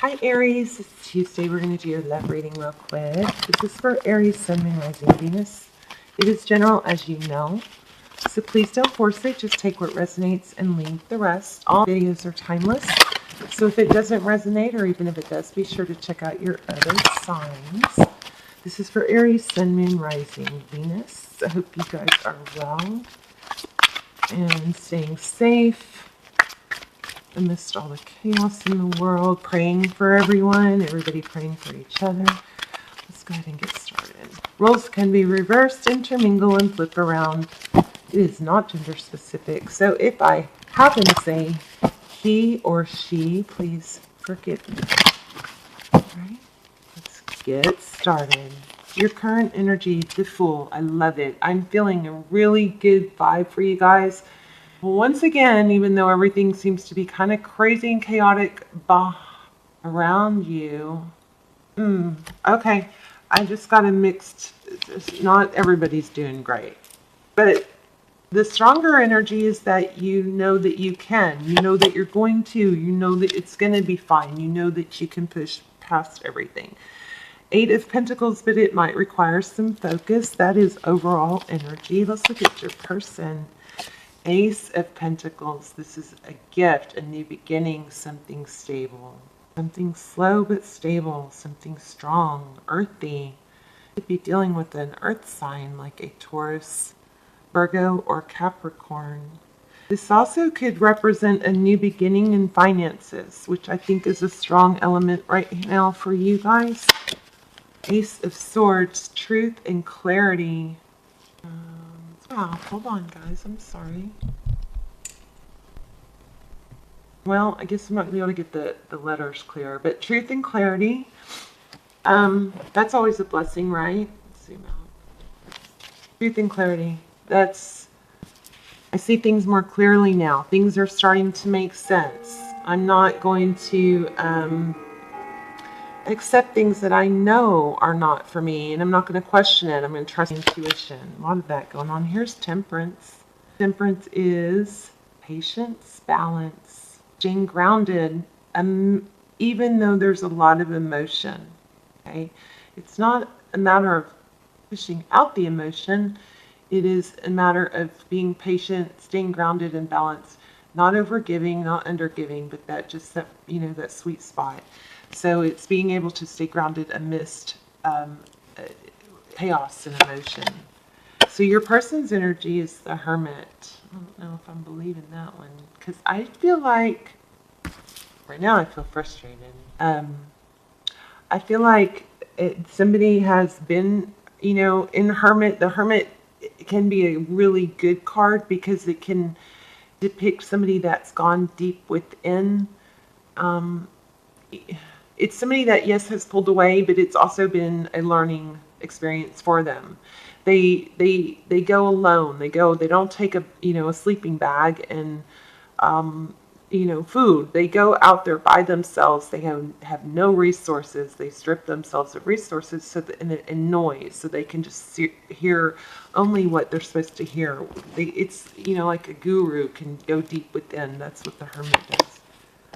Hi Aries, it's Tuesday. We're going to do your love reading real quick. This is for Aries, Sun, Moon, Rising, Venus. It is general, as you know, so please don't force it. Just take what resonates and leave the rest. All videos are timeless, so if it doesn't resonate, or even if it does, be sure to check out your other signs. This is for Aries, Sun, Moon, Rising, Venus. I hope you guys are well and staying safe amidst all the chaos in the world, praying for everyone, everybody praying for each other. Let's go ahead and get started. Roles can be reversed, intermingle, and flip around. It is not gender specific, so if I happen to say he or she, please forgive me. All right, let's get started. Your current energy, the Fool. I love it. I'm feeling a really good vibe for you guys. Once again, even though everything seems to be kind of crazy and chaotic around you. Okay, I just got a mixed, not everybody's doing great. But the stronger energy is that you know that you can. You know that you're going to. You know that it's going to be fine. You know that you can push past everything. 8 of Pentacles, but it might require some focus. That is overall energy. Let's look at your person. Ace of Pentacles. This is a gift, a new beginning, something stable. Something slow but stable, something strong, earthy. You could be dealing with an earth sign like a Taurus, Virgo, or Capricorn. This also could represent a new beginning in finances, which I think is a strong element right now for you guys. Ace of Swords, truth and clarity. Wow, hold on guys, I'm sorry. Well, I guess I'm not going to be able to get the letters clear, but truth and clarity, that's always a blessing, right? Let's zoom out. Truth and clarity, I see things more clearly now. Things are starting to make sense. I'm not going to accept things that I know are not for me, and I'm not going to question it. I'm going to trust intuition. A lot of that going on. Here's Temperance. Temperance is patience, balance, staying grounded, even though there's a lot of emotion. Okay, it's not a matter of pushing out the emotion. It is a matter of being patient, staying grounded and balanced, not overgiving, not undergiving, but that sweet spot. So it's being able to stay grounded amidst chaos and emotion. So your person's energy is the Hermit. I don't know if I'm believing that one, because I feel like right now I feel frustrated. I feel like somebody has been, in Hermit. The Hermit can be a really good card because it can depict somebody that's gone deep within. It's somebody that, yes, has pulled away, but it's also been a learning experience for them. They go alone. They don't take a sleeping bag and food. They go out there by themselves. They have no resources. They strip themselves of resources and noise, so they can just hear only what they're supposed to hear. It's like a guru can go deep within. That's what the Hermit does.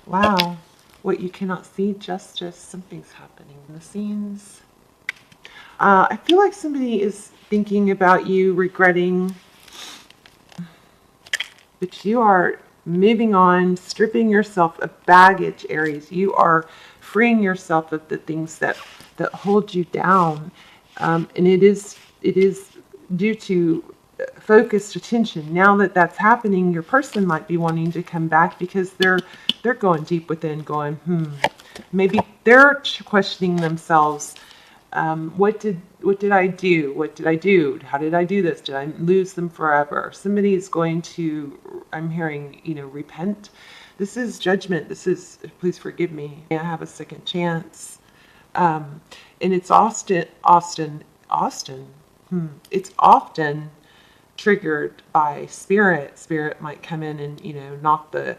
Wow. What you cannot see, justice. Something's happening in the scenes. I feel like somebody is thinking about you, regretting, but you are moving on, stripping yourself of baggage, Aries. You are freeing yourself of the things that hold you down, and it is due to focused attention. Now that that's happening, your person might be wanting to come back because they're going deep within, going, maybe they're questioning themselves. What did I do? What did I do? How did I do this? Did I lose them forever? Somebody is going to, I'm hearing, repent. This is judgment. This is, please forgive me. I have a second chance. And it's often triggered by spirit. Spirit might come in and, knock the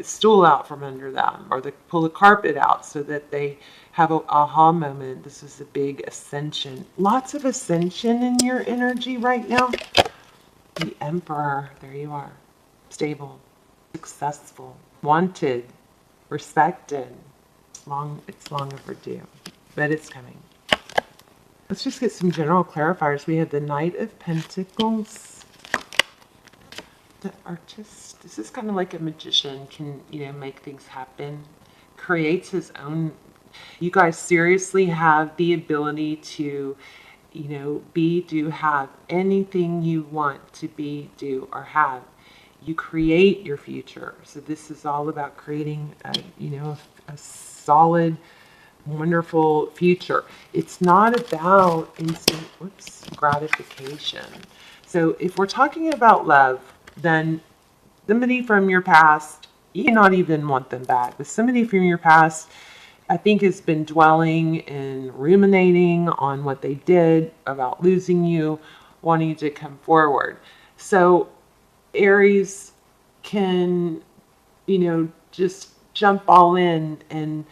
stool out from under them, or pull the carpet out so that they have an aha moment. This is a big ascension. Lots of ascension in your energy right now. The Emperor, there you are. Stable, successful, wanted, respected. It's long overdue, but it's coming. Let's just get some general clarifiers. We have the Knight of Pentacles. The Artist. This is kind of like a magician, can, make things happen. Creates his own. You guys seriously have the ability to, be, do, have anything you want to be, do, or have. You create your future. So this is all about creating a solid, wonderful future. It's not about instant gratification. So if we're talking about love, then somebody from your past, you may not even want them back, but somebody from your past, I think, has been dwelling and ruminating on what they did about losing you, wanting to come forward. So Aries can, just jump all in and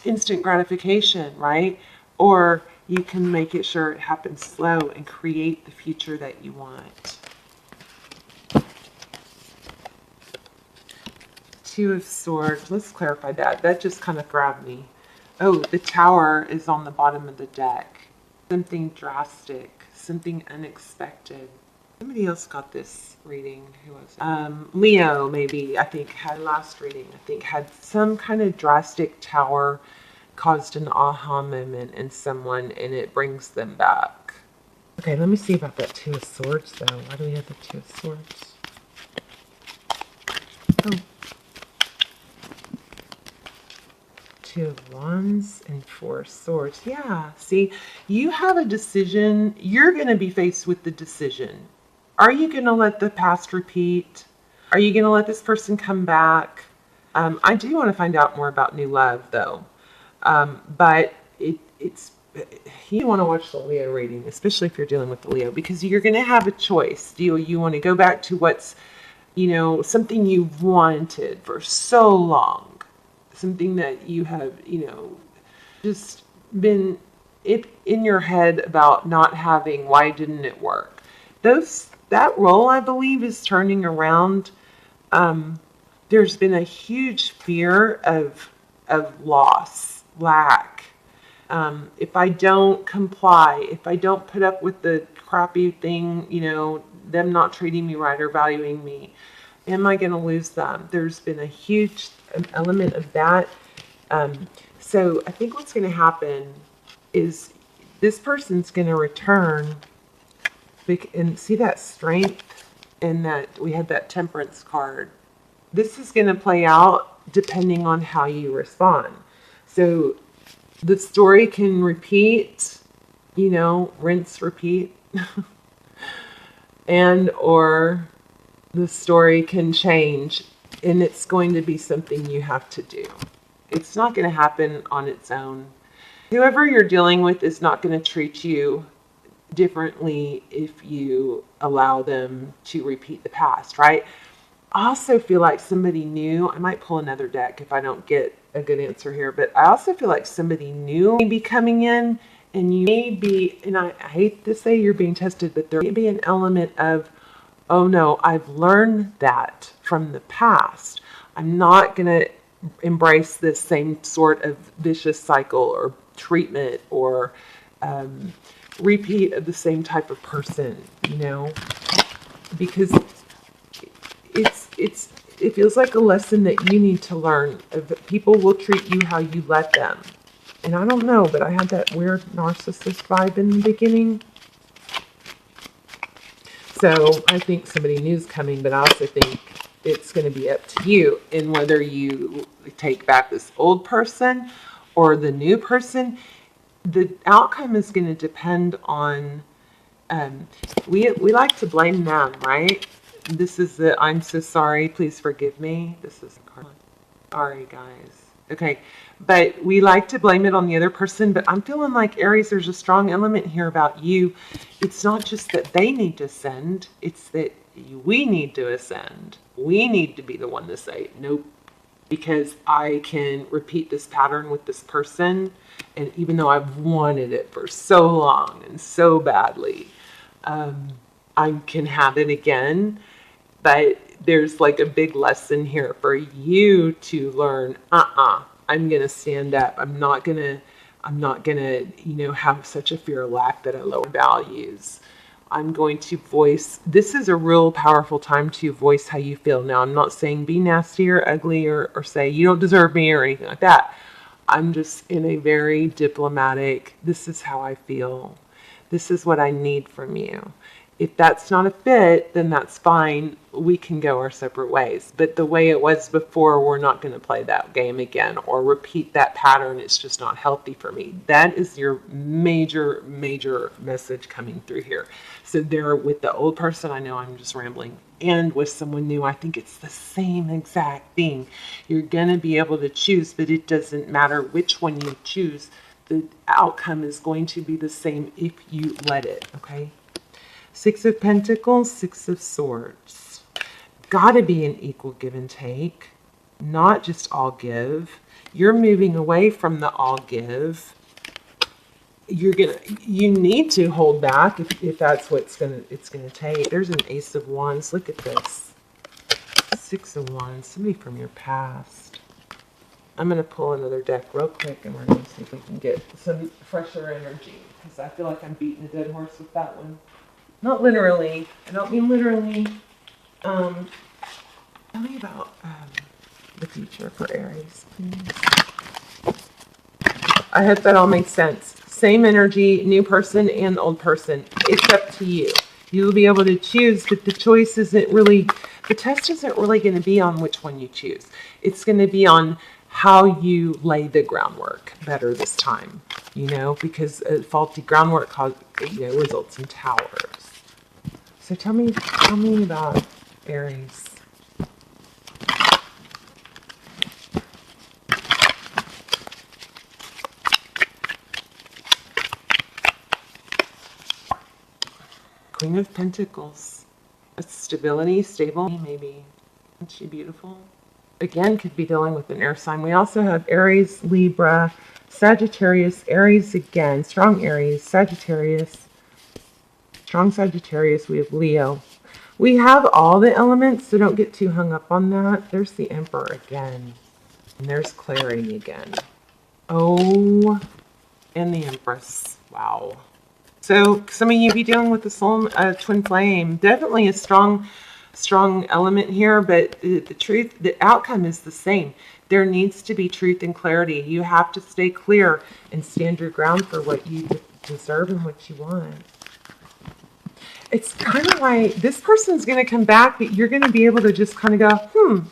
instant gratification, right? Or you can make it sure it happens slow and create the future that you want. Two of Swords. Let's clarify that. That just kind of grabbed me. Oh, the Tower is on the bottom of the deck. Something drastic, something unexpected. Somebody else got this reading. Who was it? Leo, maybe, I think, had last reading. I think had some kind of drastic tower caused an aha moment in someone, and it brings them back. Okay, let me see about that Two of Swords, though. Why do we have the Two of Swords? Oh. Two of Wands and Four of Swords. Yeah, see, you have a decision. You're going to be faced with the decision. Are you going to let the past repeat? Are you going to let this person come back? I do want to find out more about new love, though. But it's you want to watch the Leo reading, especially if you're dealing with the Leo, because you're going to have a choice. Do you want to go back to what's, something you've wanted for so long, something that you have, just been in your head about not having? Why didn't it work? That role, I believe, is turning around. There's been a huge fear of loss, lack. If I don't comply, if I don't put up with the crappy thing, them not treating me right or valuing me, am I going to lose them? There's been a huge element of that. So I think what's going to happen is this person's going to return. And see that strength, and that we had that Temperance card. This is going to play out depending on how you respond. So the story can repeat, rinse, repeat. And or the story can change, and it's going to be something you have to do. It's not going to happen on its own. Whoever you're dealing with is not going to treat you differently if you allow them to repeat the past, right? I also feel like somebody new, I might pull another deck if I don't get a good answer here, but I also feel like somebody new may be coming in, and you may be, and I hate to say you're being tested, but there may be an element of, oh no, I've learned that from the past. I'm not going to embrace this same sort of vicious cycle or treatment or repeat of the same type of person, because it feels like a lesson that you need to learn. People will treat you how you let them. And I don't know, but I had that weird narcissist vibe in the beginning. So I think somebody new is coming, but I also think it's going to be up to you in whether you take back this old person or the new person. The outcome is going to depend on, we like to blame them, right? This is the I'm so sorry, please forgive me. This is sorry, guys. Okay, but we like to blame it on the other person, but I'm feeling like, Aries, there's a strong element here about you. It's not just that they need to ascend, it's that we need to ascend. We need to be the one to say, nope, because I can repeat this pattern with this person, and even though I've wanted it for so long and so badly, I can have it again. But there's like a big lesson here for you to learn. I'm gonna stand up. I'm not gonna, have such a fear of lack that I lower values. I'm going to voice. This is a real powerful time to voice how you feel. Now, I'm not saying be nasty or ugly or say you don't deserve me or anything like that. I'm just in a very diplomatic, this is how I feel. This is what I need from you. If that's not a fit, then that's fine. We can go our separate ways. But the way it was before, we're not going to play that game again or repeat that pattern. It's just not healthy for me. That is your major, major message coming through here. So there with the old person, I know I'm just rambling, and with someone new, I think it's the same exact thing. You're going to be able to choose, but it doesn't matter which one you choose. The outcome is going to be the same if you let it, okay? Six of Pentacles, Six of Swords. Got to be an equal give and take, not just all give. You're moving away from the all give. You need to hold back if that's what it's gonna take. There's an Ace of Wands. Look at this. Six of Wands. Somebody from your past. I'm gonna pull another deck real quick, and we're gonna see if we can get some fresher energy, because I feel like I'm beating a dead horse with that one. Not literally. I don't mean literally. Tell me about the future for Aries, please. I hope that all makes sense. Same energy, new person and old person. It's up to you. You'll be able to choose, but the choice isn't really, the test isn't really going to be on which one you choose. It's going to be on how you lay the groundwork better this time, because faulty groundwork results in towers. So tell me about Aries. Queen of Pentacles. Stability, stable, maybe. Isn't she beautiful? Again, could be dealing with an air sign. We also have Aries, Libra, Sagittarius, Aries again, strong Aries, Sagittarius, strong Sagittarius. We have Leo. We have all the elements, so don't get too hung up on that. There's the Emperor again, and there's clarity again. Oh, and the Empress. Wow. So some of you be dealing with the soul twin flame. Definitely a strong element here, but the outcome is the same. There needs to be truth and clarity. You have to stay clear and stand your ground for what you deserve and what you want. It's kind of like this person's going to come back, but you're going to be able to just kind of go,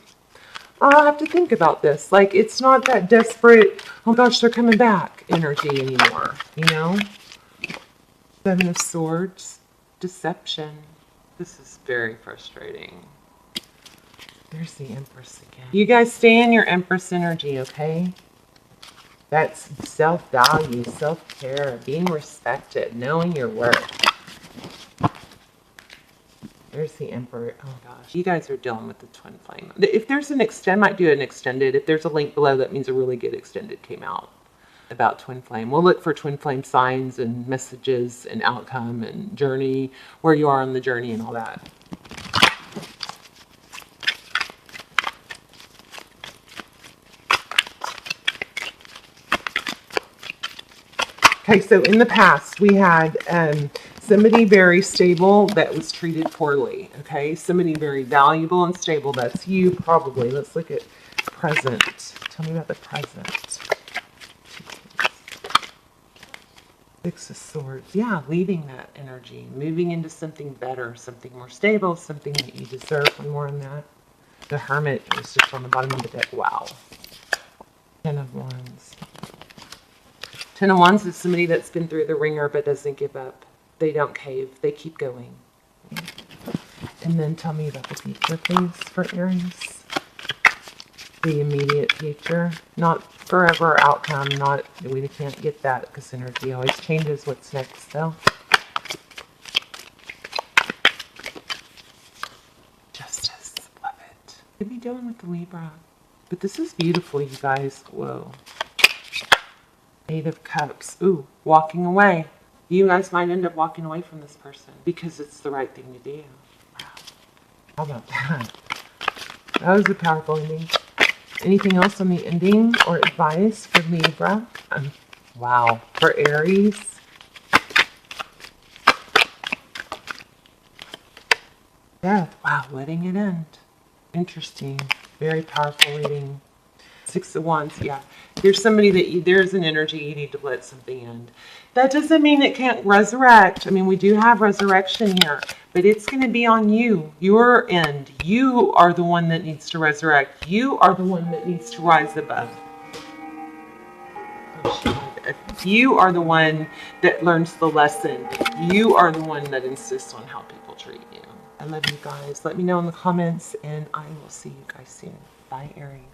I'll have to think about this. Like, it's not that desperate, oh gosh, they're coming back energy anymore, Seven of Swords, deception. This is very frustrating. There's the Empress again. You guys stay in your Empress energy, okay? That's self-value, self-care, being respected, knowing your worth. There's the Emperor. Oh gosh. You guys are dealing with the twin flame. If there's an extend, might do an extended. If there's a link below, that means a really good extended came out about twin flame. We'll look for twin flame signs and messages and outcome and journey, where you are on the journey and all that. Okay, so in the past we had somebody very stable that was treated poorly. Okay, somebody very valuable and stable. That's you probably. Let's look at present. Tell me about the present. Six of Swords. Yeah, leaving that energy, moving into something better, something more stable, something that you deserve. One more on that. The Hermit is just on the bottom of the deck. Wow. Ten of Wands. Ten of Wands is somebody that's been through the ringer but doesn't give up. They don't cave. They keep going. And then tell me about the future, please, for Aries. The immediate future, not forever outcome, we can't get that because energy always changes. What's next though? Justice, love it. Could be dealing with the Libra, but this is beautiful, you guys. Whoa. Eight of Cups. Ooh, walking away. You guys might end up walking away from this person because it's the right thing to do. Wow. How about that? That was a powerful ending. Anything else on the ending or advice for Libra? Wow. For Aries? Yeah. Wow. Letting it end. Interesting. Very powerful reading. 6 of Wands. Yeah. There's somebody that there's an energy you need to let something end. That doesn't mean it can't resurrect. I mean, we do have resurrection here, but it's going to be on you, your end. You are the one that needs to resurrect. You are the one that needs to rise above. You are the one that learns the lesson. You are the one that insists on how people treat you. I love you guys. Let me know in the comments, and I will see you guys soon. Bye, Aries.